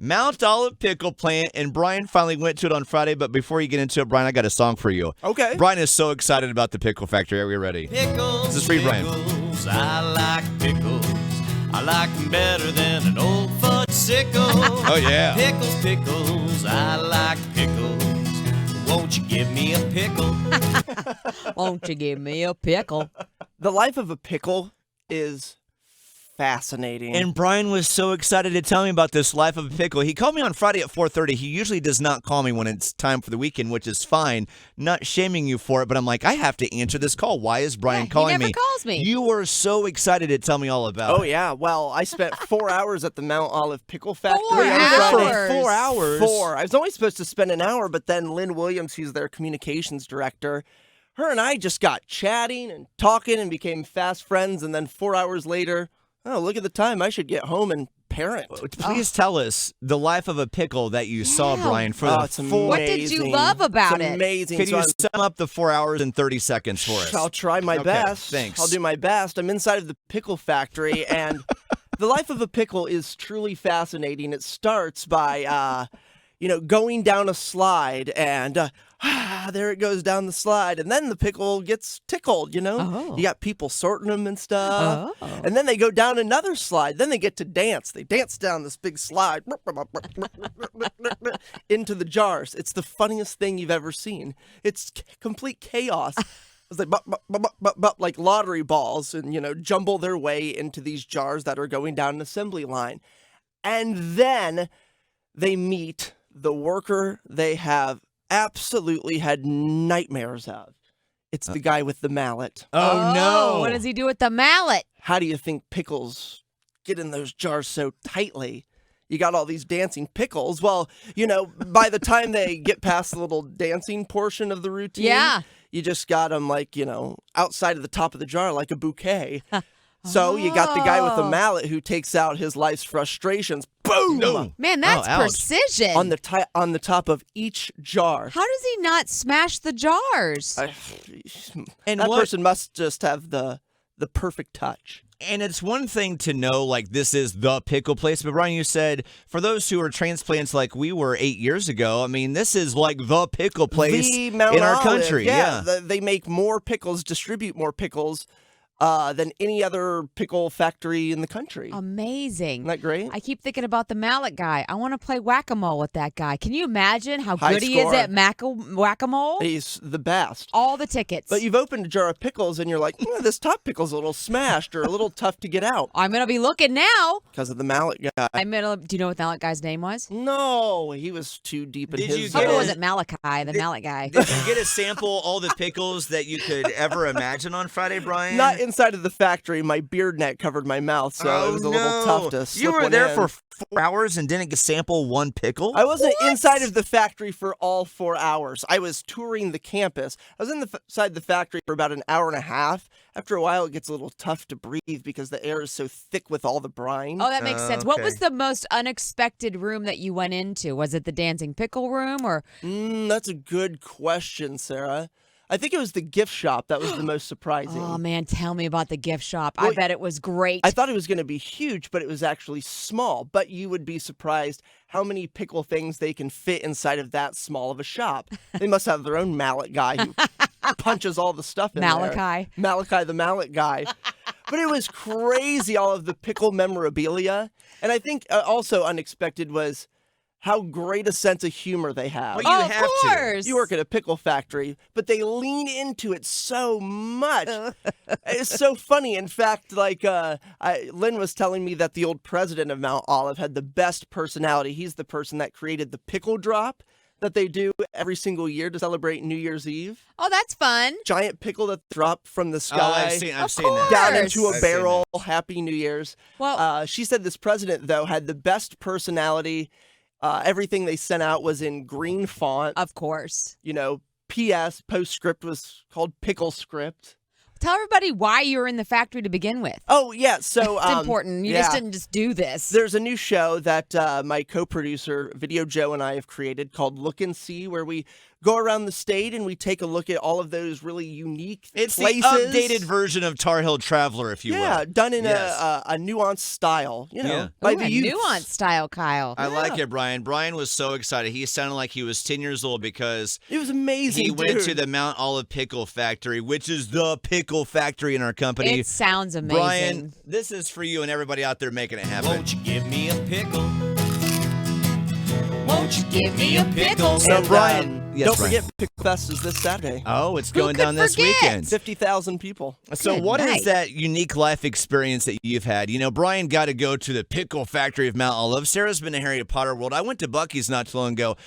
Mount Olive Pickle Plant, and Bryan finally went to it on Friday. But before you get into it, Bryan, I got a song for you. Okay. Bryan is so excited about the Pickle Factory. Are we ready? Pickles, This is for you, Bryan. pickles, I like pickles. I like them better than an old fudge sickle. Oh, yeah. Pickles, pickles, I like pickles. Won't you give me a pickle? Won't you give me a pickle? The life of a pickle is fascinating. And Bryan was so excited to tell me about this life of a pickle. He called me on Friday at 4:30. He usually does not call me when it's time for the weekend, which is fine. Not shaming you for it, but I'm like, I have to answer this call. Why is Bryan calling me? He never calls me. You were so excited to tell me all about it. Oh, yeah. Well, I spent 4 hours at the Mount Olive Pickle Factory. 4 on hours. Friday. 4 hours? 4. I was only supposed to spend an hour, but then Lynn Williams, who's their communications director, her and I just got chatting and talking and became fast friends. And then 4 hours later, oh, look at the time. I should get home and parent. Please tell us the life of a pickle that you saw, Bryan, for the It's 4 amazing. What did you love about It's it? amazing. Could So you sum up the 4 hours and 30 seconds for us? I'll try my Okay, best. thanks. I'll do my best. I'm inside of the pickle factory, and the life of a pickle is truly fascinating. It starts by, going down a slide, and there it goes down the slide, and then the pickle gets tickled. Oh. You got people sorting them and stuff, Oh. and then they go down another slide. Then they get to dance. They dance down this big slide into the jars. It's the funniest thing you've ever seen. It's complete chaos. It's like like lottery balls, and jumble their way into these jars that are going down an assembly line, and then they meet the worker they have absolutely had nightmares of. It's the guy with the mallet. Oh, no. What does he do with the mallet? How do you think pickles get in those jars so tightly? You got all these dancing pickles. Well, by the time they get past the little dancing portion of the routine, Yeah. you just got them outside of the top of the jar like a bouquet. So you got the guy with the mallet who takes out his life's frustrations. Boom! No. Man, that's ouch. precision. On the top of each jar. How does he not smash the jars? And that what- person must just have the perfect touch. And it's one thing to know, like, this is the pickle place. But, Bryan, you said, for those who are transplants like we were 8 years ago, I mean, this is like the pickle place The Mount in our Olive, country. Yeah. They make more pickles, distribute more pickles than any other pickle factory in the country. Amazing. Isn't that great? I keep thinking about the mallet guy. I want to play whack-a-mole with that guy. Can you imagine how High good he is score. at whack-a-mole? He's the best. All the tickets. But you've opened a jar of pickles and you're like, this top pickle's a little smashed or a little tough to get out I'm going to be looking now. because of the mallet guy. Do you know what the mallet guy's name was? No, he was too deep in Did his you Oh, get it it? wasn't Malachi, the mallet guy. Did you get to sample all the pickles that you could ever imagine on Friday, Bryan? Not inside of the factory. My beard net covered my mouth, so it was a little tough to slip You were one there in. for 4 hours and didn't get to sample one pickle? I wasn't inside of the factory for all 4 hours. I was touring the campus. I was inside the factory for about an hour and a half. After a while, it gets a little tough to breathe because the air is so thick with all the brine. Oh, that makes sense. What okay. was the most unexpected room that you went into? Was it the dancing pickle room or? That's a good question, Sarah. I think it was the gift shop that was the most surprising. Oh man, tell me about the gift shop. Well, I bet it was great. I thought it was going to be huge, but it was actually small. But you would be surprised how many pickle things they can fit inside of that small of a shop. They must have their own mallet guy who punches all the stuff in there. Malachi, the mallet guy. But it was crazy, all of the pickle memorabilia. And I think also unexpected was how great a sense of humor they have. Well, you of have to. course. You work at a pickle factory, but they lean into it so much. It's so funny. In fact, Lynn was telling me that the old president of Mount Olive had the best personality. He's the person that created the pickle drop that they do every single year to celebrate New Year's Eve. Oh, that's fun. Giant pickle that dropped from the Oh, sky. I've seen that. Down course. into a I've seen barrel. Happy New Year's. Well, She said this president, though, had the best personality. Everything they sent out was in green font. of course. PS, postscript was called Pickle Script. Tell everybody why you were in the factory to begin with. Oh, yeah. So It's important. You just didn't just do this. There's a new show that my co-producer, Video Joe, and I have created called Look and See, where we go around the state and we take a look at all of those really unique It's places. the updated version of Tar Heel Traveler, if you will. Yeah, done in Yes. a nuanced style, Yeah. by Ooh, the a youth. nuanced style, Kyle. I like it, Brian. Brian was so excited. He sounded like he was 10 years old because It was amazing. he went to dude. the Mount Olive Pickle Factory, which is the pickle factory in our company. It sounds amazing. Brian, this is for you and everybody out there making it happen. Won't you give me a pickle? Won't you give me a pickle? So, And, Brian, yes, don't Brian. forget Pickle Fest is this Saturday. Oh, it's Who going could down this forget? weekend. 50,000 people. So Good what is night. that unique life experience that you've had? You know, Brian got to go to the pickle factory of Mount Olive. Sarah's been to Harry Potter World. I went to Buc-ee's not too long ago.